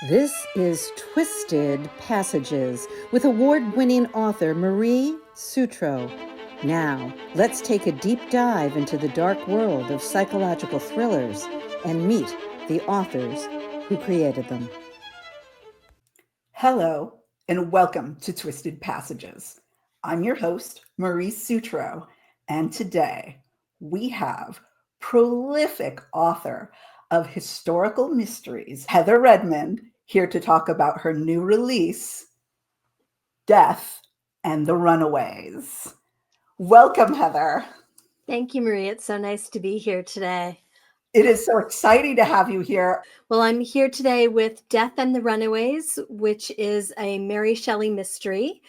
This is Twisted Passages with award-winning author Marie Sutro. Now, let's take a deep dive into the dark world of psychological thrillers and meet the authors who created them. Hello, and welcome to Twisted Passages. I'm your host, Marie Sutro, and today we have prolific author of historical mysteries, Heather Redmond, here to talk about her new release, Death and the Runaways. Welcome, Heather. Thank you, Marie. It's so nice to be here today. It is so exciting to have you here. Well, I'm here today with Death and the Runaways, which is a Mary Shelley mystery.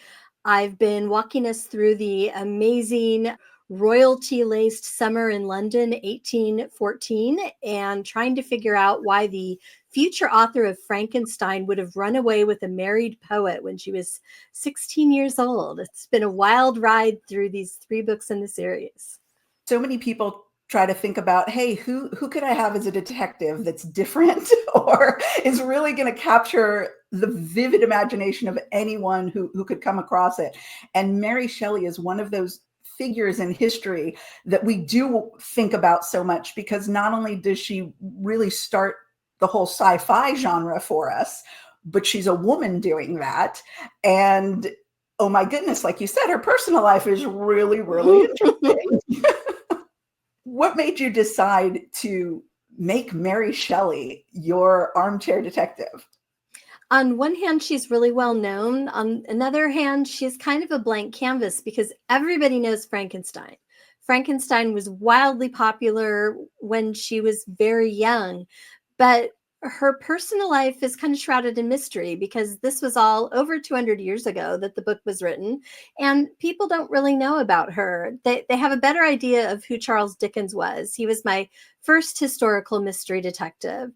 I've been walking us through the amazing royalty-laced summer in London, 1814, and trying to figure out why the future author of Frankenstein would have run away with a married poet when she was 16 years old. It's been a wild ride through these 3 books in the series. So many people try to think about, hey, who could I have as a detective that's different or is really going to capture the vivid imagination of anyone who could come across it. And Mary Shelley is one of those figures in history that we do think about so much, because not only does she really start the whole sci-fi genre for us, but she's a woman doing that. And oh my goodness, like you said, her personal life is really, really interesting. What made you decide to make Mary Shelley your armchair detective? On one hand, she's really well known. On another hand, she's kind of a blank canvas because everybody knows Frankenstein. Frankenstein was wildly popular when she was very young, but her personal life is kind of shrouded in mystery because this was all over 200 years ago that the book was written, and people don't really know about her. They have a better idea of who Charles Dickens was. He was my first historical mystery detective.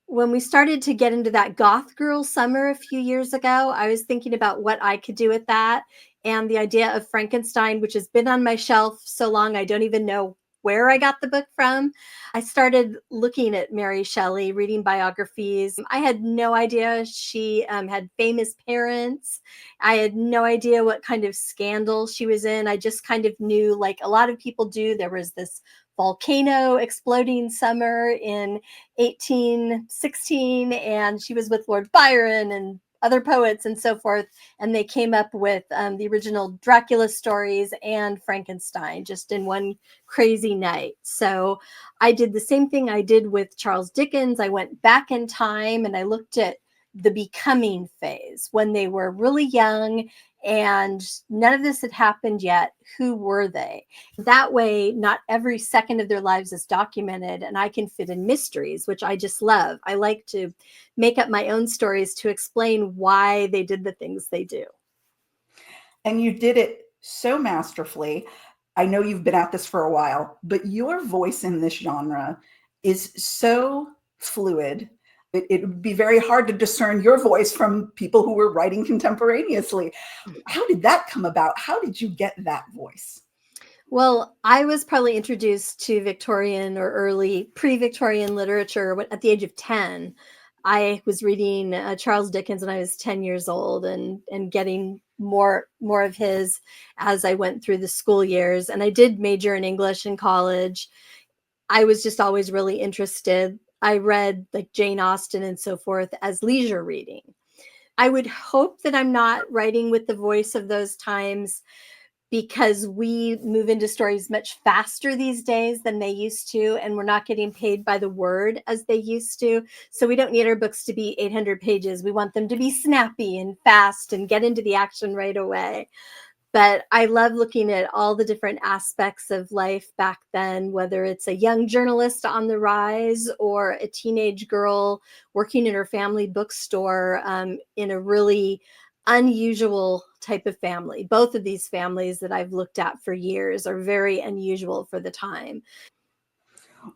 When we started to get into that goth girl summer a few years ago, I was thinking about what I could do with that. And the idea of Frankenstein, which has been on my shelf so long, I don't even know where I got the book from. I started looking at Mary Shelley, reading biographies. I had no idea she had famous parents. I had no idea what kind of scandal she was in. I just kind of knew, like a lot of people do, there was this volcano exploding summer in 1816, and she was with Lord Byron and other poets and so forth, and they came up with the original Dracula stories and Frankenstein just in one crazy night. So I did the same thing I did with Charles Dickens. I went back in time and I looked at the becoming phase when they were really young and none of this had happened yet. Who were they? That way, not every second of their lives is documented, and I can fit in mysteries, which I just love. I like to make up my own stories to explain why they did the things they do. And you did it so masterfully. I know you've been at this for a while, but your voice in this genre is so fluid. It would be very hard to discern your voice from people who were writing contemporaneously. How did that come about? How did you get that voice? Well, I was probably introduced to Victorian or early pre-Victorian literature at the age of 10. I was reading Charles Dickens when I was 10 years old and getting more of his as I went through the school years. And I did major in English in college. I was just always really interested. I read like Jane Austen and so forth as leisure reading. I would hope that I'm not writing with the voice of those times because we move into stories much faster these days than they used to, and we're not getting paid by the word as they used to. So we don't need our books to be 800 pages. We want them to be snappy and fast and get into the action right away. But I love looking at all the different aspects of life back then, whether it's a young journalist on the rise or a teenage girl working in her family bookstore in a really unusual type of family. Both of these families that I've looked at for years are very unusual for the time.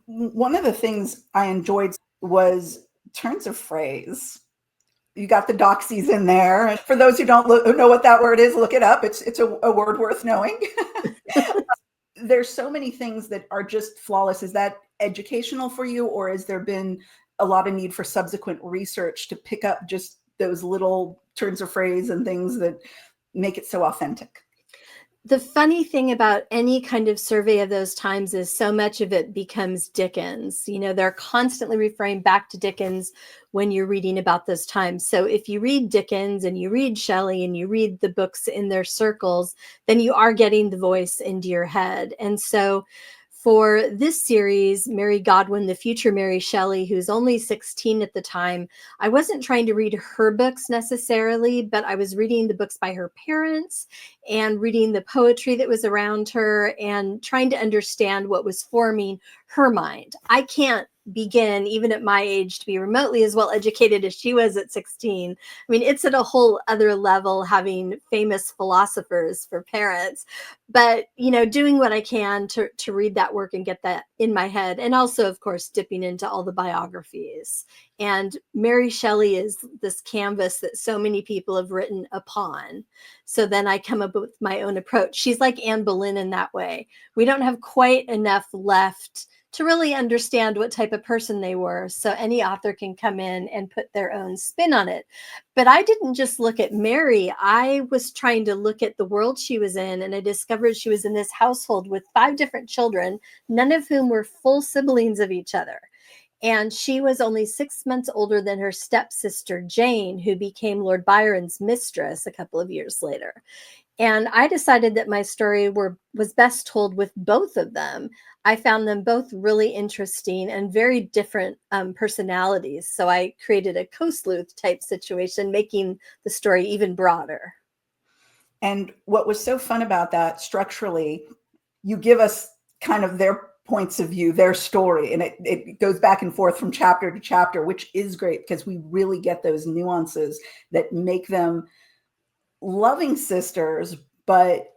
One of the things I enjoyed was turns of phrase. You got the doxies in there. And for those who don't know what that word is, look it up. It's a word worth knowing. There's so many things that are just flawless. Is that educational for you, or has there been a lot of need for subsequent research to pick up just those little turns of phrase and things that make it so authentic. The funny thing about any kind of survey of those times is so much of it becomes Dickens. They're constantly referring back to Dickens when you're reading about those times. So if you read Dickens and you read Shelley and you read the books in their circles, then you are getting the voice into your head. And so for this series, Mary Godwin, the future Mary Shelley, who's only 16 at the time, I wasn't trying to read her books necessarily, but I was reading the books by her parents and reading the poetry that was around her and trying to understand what was forming her mind. I can't begin, even at my age, to be remotely as well educated as she was at 16. I mean, it's at a whole other level having famous philosophers for parents, but doing what I can to read that work and get that in my head, and also of course dipping into all the biographies. And Mary Shelley is this canvas that so many people have written upon. So then I come up with my own approach. She's like Anne Boleyn in that way. We don't have quite enough left to really understand what type of person they were. So any author can come in and put their own spin on it. But I didn't just look at Mary. I was trying to look at the world she was in, and I discovered she was in this household with 5 different children, none of whom were full siblings of each other. And she was only 6 months older than her stepsister, Jane, who became Lord Byron's mistress a couple of years later. And I decided that my story was best told with both of them. I found them both really interesting and very different personalities. So I created a co-sleuth type situation, making the story even broader. And what was so fun about that structurally, you give us kind of their points of view, their story, and it goes back and forth from chapter to chapter, which is great because we really get those nuances that make them loving sisters, but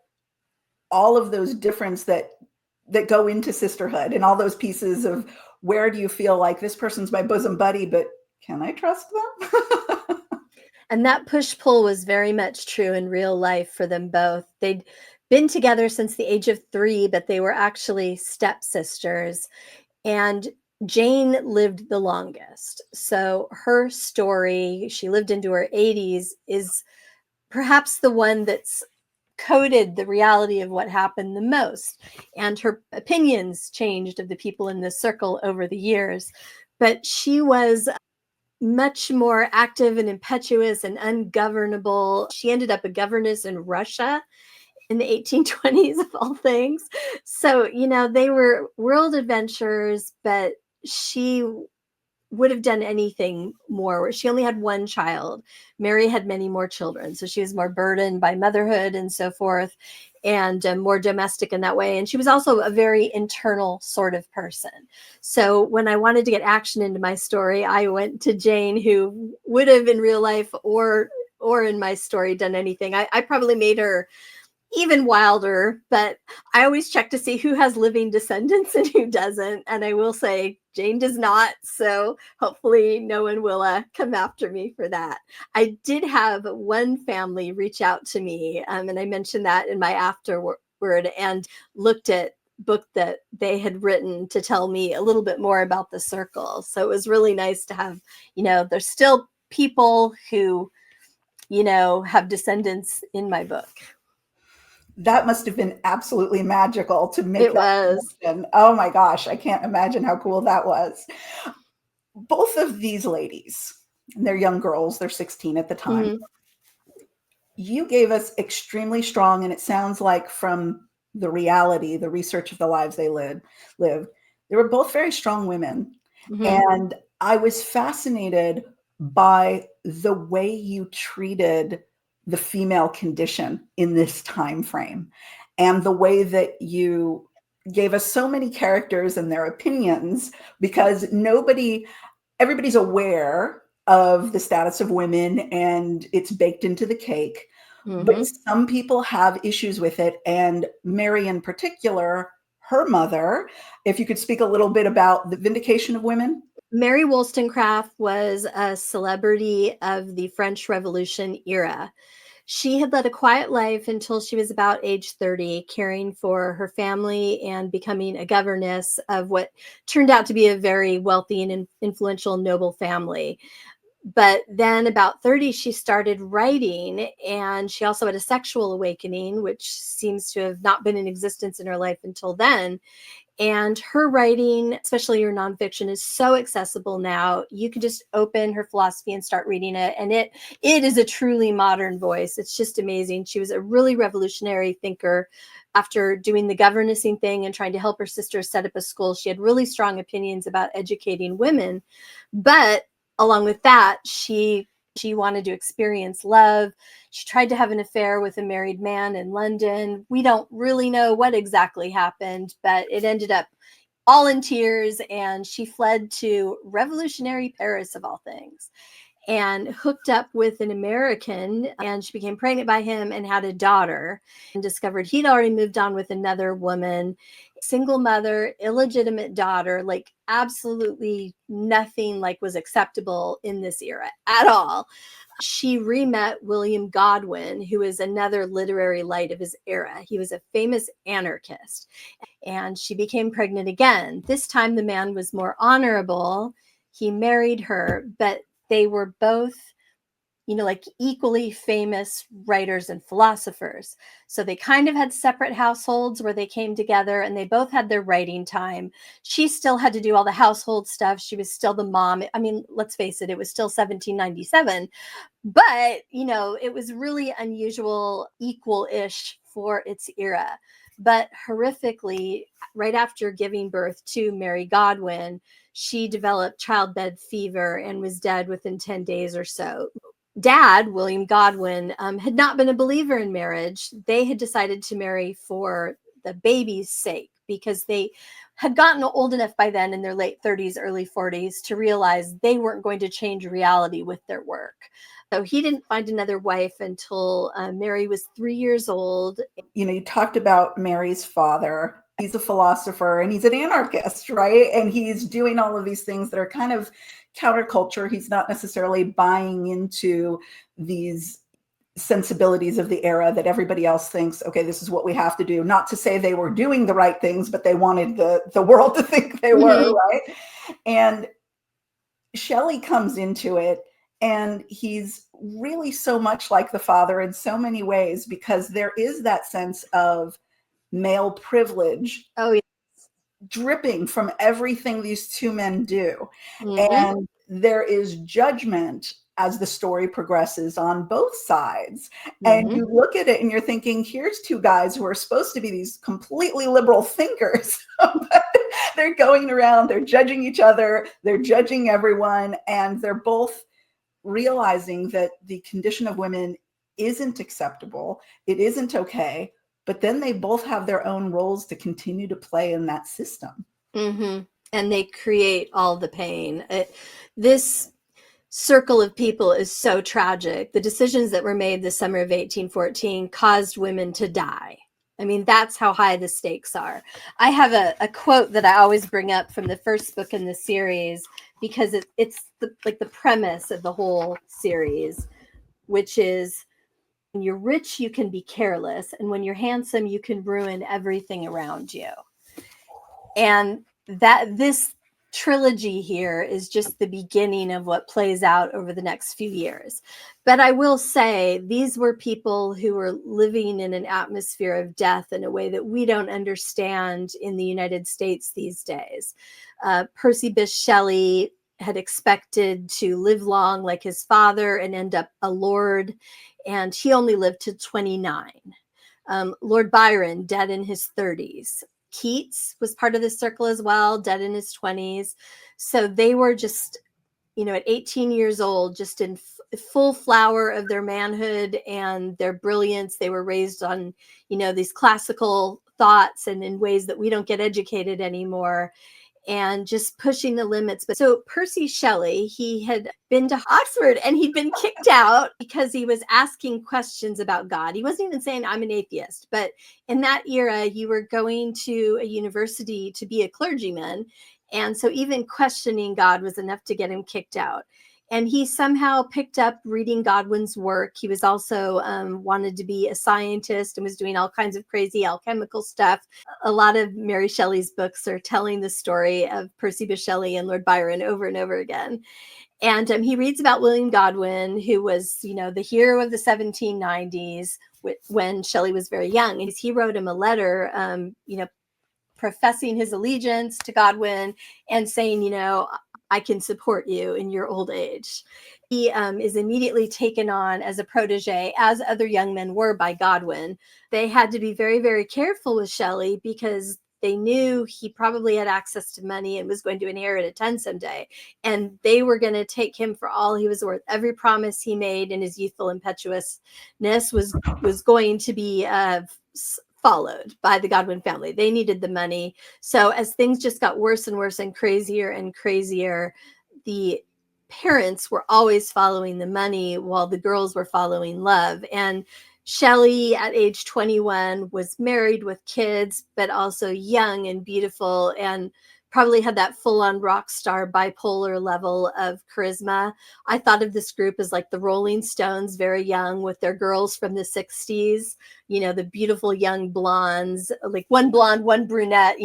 all of those differences that go into sisterhood and all those pieces of where do you feel like this person's my bosom buddy, but can I trust them? And that push-pull was very much true in real life for them both. They'd been together since the age of 3, but they were actually stepsisters. And Jane lived the longest. So her story, she lived into her 80s, is perhaps the one that's coded the reality of what happened the most. And her opinions changed of the people in this circle over the years. But she was much more active and impetuous and ungovernable. She ended up a governess in Russia in the 1820s, of all things. So, they were world adventurers, but she would have done anything more. She only had 1 child. Mary had many more children. So she was more burdened by motherhood and so forth, and more domestic in that way. And she was also a very internal sort of person. So when I wanted to get action into my story, I went to Jane, who would have in real life or in my story done anything. I probably made her even wilder, but I always check to see who has living descendants and who doesn't. And I will say Jane does not. So hopefully no one will come after me for that. I did have one family reach out to me, and I mentioned that in my afterword, and looked at book that they had written to tell me a little bit more about the circle. So it was really nice to have, there's still people who, have descendants in my book. That must have been absolutely magical to make. It was. Connection. Oh my gosh, I can't imagine how cool that was. Both of these ladies, they're young girls, they're 16 at the time. Mm-hmm. You gave us extremely strong, and it sounds like from the reality, the research of the lives they lived, they were both very strong women. Mm-hmm. And I was fascinated by the way you treated the female condition in this time frame, and the way that you gave us so many characters and their opinions, because everybody's aware of the status of women and it's baked into the cake. Mm-hmm. But some people have issues with it. And Mary in particular, her mother, if you could speak a little bit about the vindication of women. Mary Wollstonecraft was a celebrity of the French Revolution era. She had led a quiet life until she was about age 30, caring for her family and becoming a governess of what turned out to be a very wealthy and influential noble family. But then about 30, she started writing, and she also had a sexual awakening, which seems to have not been in existence in her life until then. And her writing, especially her nonfiction, is so accessible now. You can just open her philosophy and start reading it. And it is a truly modern voice. It's just amazing. She was a really revolutionary thinker. After doing the governessing thing and trying to help her sister set up a school, she had really strong opinions about educating women. But along with that, she wanted to experience love. She tried to have an affair with a married man in London. We don't really know what exactly happened, but it ended up all in tears, and she fled to revolutionary Paris, of all things, and hooked up with an American, and she became pregnant by him and had a daughter, and discovered he'd already moved on with another woman. Single mother, illegitimate daughter, like absolutely nothing like was acceptable in this era at all. She re-met William Godwin, who is another literary light of his era. He was a famous anarchist, and she became pregnant again. This time the man was more honorable. He married her, but they were both, like equally famous writers and philosophers. So they kind of had separate households where they came together, and they both had their writing time. She still had to do all the household stuff. She was still the mom. I mean, let's face it, it was still 1797, but it was really unusual, equal-ish for its era. But horrifically, right after giving birth to Mary Godwin, she developed childbed fever and was dead within 10 days or so. Dad, William Godwin, had not been a believer in marriage. They had decided to marry for the baby's sake, because they had gotten old enough by then, in their late 30s, early 40s, to realize they weren't going to change reality with their work. So he didn't find another wife until Mary was 3 years old. You talked about Mary's father. He's a philosopher and he's an anarchist, right? And he's doing all of these things that are kind of counterculture. He's not necessarily buying into these sensibilities of the era that everybody else thinks, okay, this is what we have to do. Not to say they were doing the right things, but they wanted the world to think they were, right? And Shelley comes into it, and he's really so much like the father in so many ways, because there is that sense of male privilege dripping from everything these two men do. And there is judgment as the story progresses on both sides. And you look at it and you're thinking, here's two guys who are supposed to be these completely liberal thinkers, but they're going around, they're judging each other, they're judging everyone, and they're both realizing that the condition of women isn't acceptable, it isn't okay, but then they both have their own roles to continue to play in that system. And they create all the pain. This circle of people is so tragic. The decisions that were made the summer of 1814 caused women to die. I mean, that's how high the stakes are. I have a quote that I always bring up from the first book in the series, because it's the premise of the whole series, which is, when you're rich, you can be careless, and when you're handsome, you can ruin everything around you. And that this trilogy here is just the beginning of what plays out over the next few years. But I will say, these were people who were living in an atmosphere of death in a way that we don't understand in the United States these days. Percy Bhysse Shelley had expected to live long like his father and end up a lord, and he only lived to 29. Lord Byron, dead in his 30s. Keats was part of this circle as well, dead in his 20s. So they were just, at 18 years old, just in full flower of their manhood and their brilliance. They were raised on, these classical thoughts and in ways that we don't get educated anymore, and just pushing the limits. But so Percy Shelley, he had been to Oxford and he'd been kicked out because he was asking questions about God. He wasn't even saying, I'm an atheist. But in that era, you were going to a university to be a clergyman. And so even questioning God was enough to get him kicked out. And he somehow picked up reading Godwin's work. He was also wanted to be a scientist and was doing all kinds of crazy alchemical stuff. A lot of Mary Shelley's books are telling the story of Percy Bysshe Shelley and Lord Byron over and over again. And he reads about William Godwin, who was, the hero of the 1790s when Shelley was very young. And he wrote him a letter, professing his allegiance to Godwin and saying, I can support you in your old age. He is immediately taken on as a protege, as other young men were by Godwin. They had to be very, very careful with Shelley because they knew he probably had access to money and was going to inherit a ton someday. And they were going to take him for all he was worth. Every promise he made in his youthful impetuousness was going to be followed by the Godwin family. They needed the money. So as things just got worse and worse and crazier, the parents were always following the money while the girls were following love. And Shelley at age 21 was married with kids, but also young and beautiful, and probably had that full-on rock star bipolar level of charisma. I thought of this group as like the Rolling Stones, very young, with their girls from the 60s, the beautiful young blondes, like one blonde, one brunette,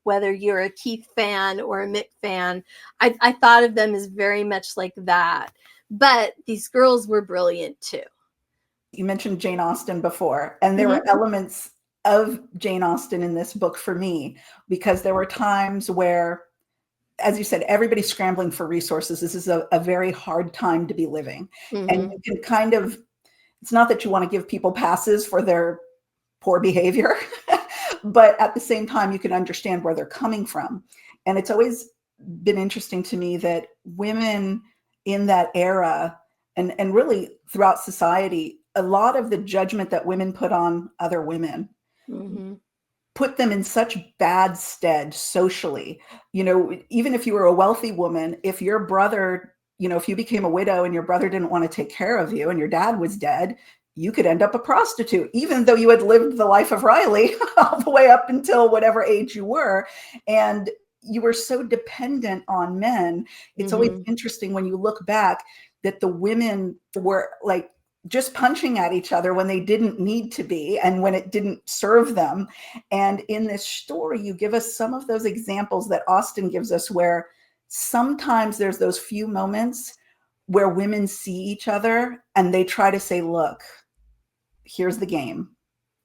whether you're a Keith fan or a Mick fan. I thought of them as very much like that. But these girls were brilliant too. You mentioned Jane Austen before, and there were elements of Jane Austen in this book for me, because there were times where, as you said, everybody's scrambling for resources. This is a very hard time to be living. And you can kind of, it's not that you want to give people passes for their poor behavior, but at the same time, you can understand where they're coming from. And it's always been interesting to me that women in that era, and really throughout society, a lot of the judgment that women put on other women put them in such bad stead socially. Even if you were a wealthy woman, if your brother, if you became a widow and your brother didn't want to take care of you and your dad was dead, you could end up a prostitute, even though you had lived the life of Riley all the way up until whatever age you were. And you were so dependent on men. It's always interesting when you look back that the women were like just punching at each other when they didn't need to be and when it didn't serve them. And in this story, you give us some of those examples that Austen gives us, where sometimes there's those few moments where women see each other and they try to say, look, here's the game.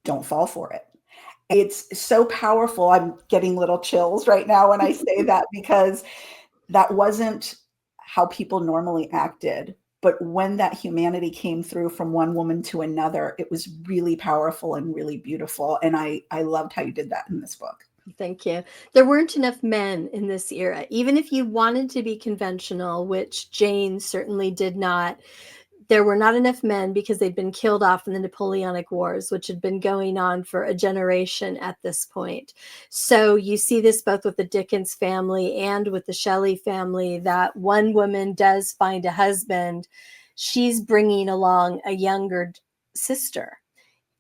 Don't fall for it. It's so powerful. I'm getting little chills right now when I say that, because that wasn't how people normally acted. But when that humanity came through from one woman to another, it was really powerful and really beautiful. And I loved how you did that in this book. Thank you. There weren't enough men in this era. Even if you wanted to be conventional, which Jane certainly did not, there were not enough men because they'd been killed off in the Napoleonic Wars, which had been going on for a generation at this point. So you see this both with the Dickens family and with the Shelley family, that one woman does find a husband. She's bringing along a younger sister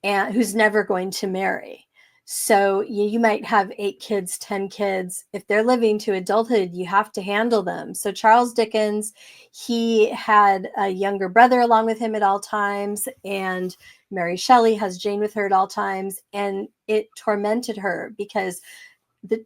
and who's never going to marry. So you might have 8 kids, 10 kids. If they're living to adulthood, you have to handle them. So Charles Dickens, he had a younger brother along with him at all times, and Mary Shelley has Jane with her at all times. And it tormented her because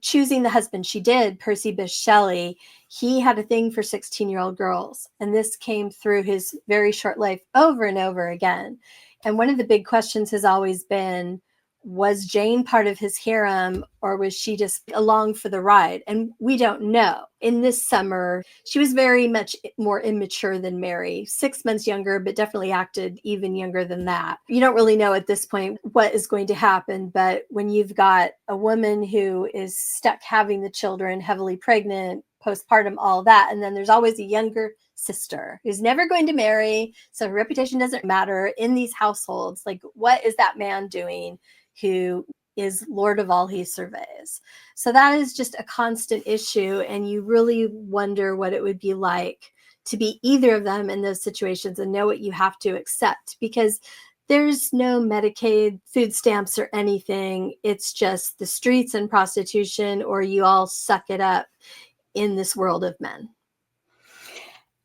choosing the husband she did, Percy Bhysse Shelley, he had a thing for 16-year-old girls. And this came through his very short life over and over again. And one of the big questions has always been, was Jane part of his harem, or was she just along for the ride? And we don't know. In this summer, she was very much more immature than Mary, 6 months younger, but definitely acted even younger than that. You don't really know at this point what is going to happen. But when you've got a woman who is stuck having the children, heavily pregnant, postpartum, all that, and then there's always a younger sister who's never going to marry, so her reputation doesn't matter in these households. Like, what is that man doing who is Lord of all he surveys? So that is just a constant issue. And you really wonder what it would be like to be either of them in those situations and know what you have to accept, because there's no Medicaid, food stamps, or anything. It's just the streets and prostitution, or you all suck it up in this world of men.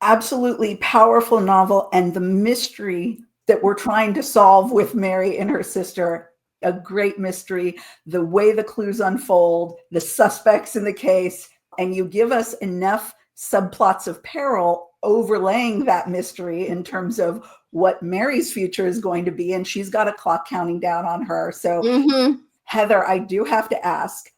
Absolutely powerful novel, and the mystery that we're trying to solve with Mary and her sister, a great mystery, the way the clues unfold, the suspects in the case, and you give us enough subplots of peril overlaying that mystery in terms of what Mary's future is going to be, and she's got a clock counting down on her. So Heather, I do have to ask,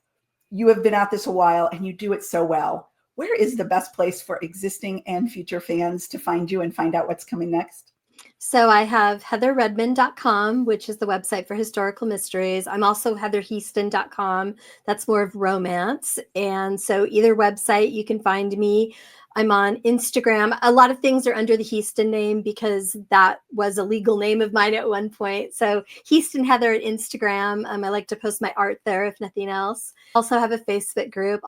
you have been at this a while and you do it so well. Where is the best place for existing and future fans to find you and find out what's coming next? So I have heatherredmond.com, which is the website for historical mysteries. I'm also heatherheaston.com. That's more of romance. And so either website, you can find me. I'm on Instagram. A lot of things are under the Heaston name because that was a legal name of mine at one point. So Heaston Heather at Instagram. I like to post my art there, if nothing else. Also have a Facebook group.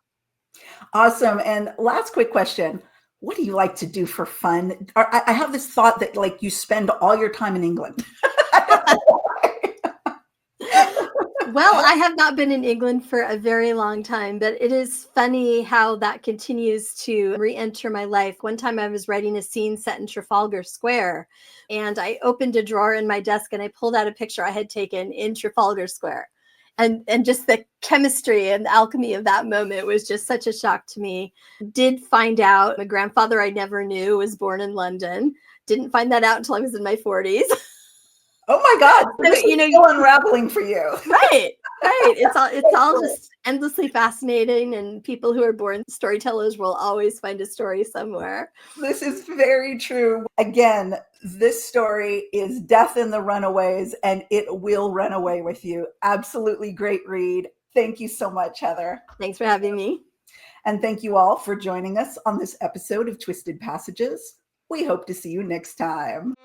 Awesome. And last quick question. What do you like to do for fun? I have this thought that like you spend all your time in England. Well, I have not been in England for a very long time, but it is funny how that continues to re-enter my life. One time I was writing a scene set in Trafalgar Square, and I opened a drawer in my desk and I pulled out a picture I had taken in Trafalgar Square. And just the chemistry and the alchemy of that moment was just such a shock to me. Did find out my grandfather I never knew was born in London. Didn't find that out until I was in my 40s. Oh my God. So, this is still unraveling for you. Right. It's all just endlessly fascinating, and people who are born storytellers will always find a story somewhere. This is very true. Again, this story is Death in the Runaways, and it will run away with you. Absolutely great read. Thank you so much, Heather. Thanks for having me. And thank you all for joining us on this episode of Twisted Passages. We hope to see you next time.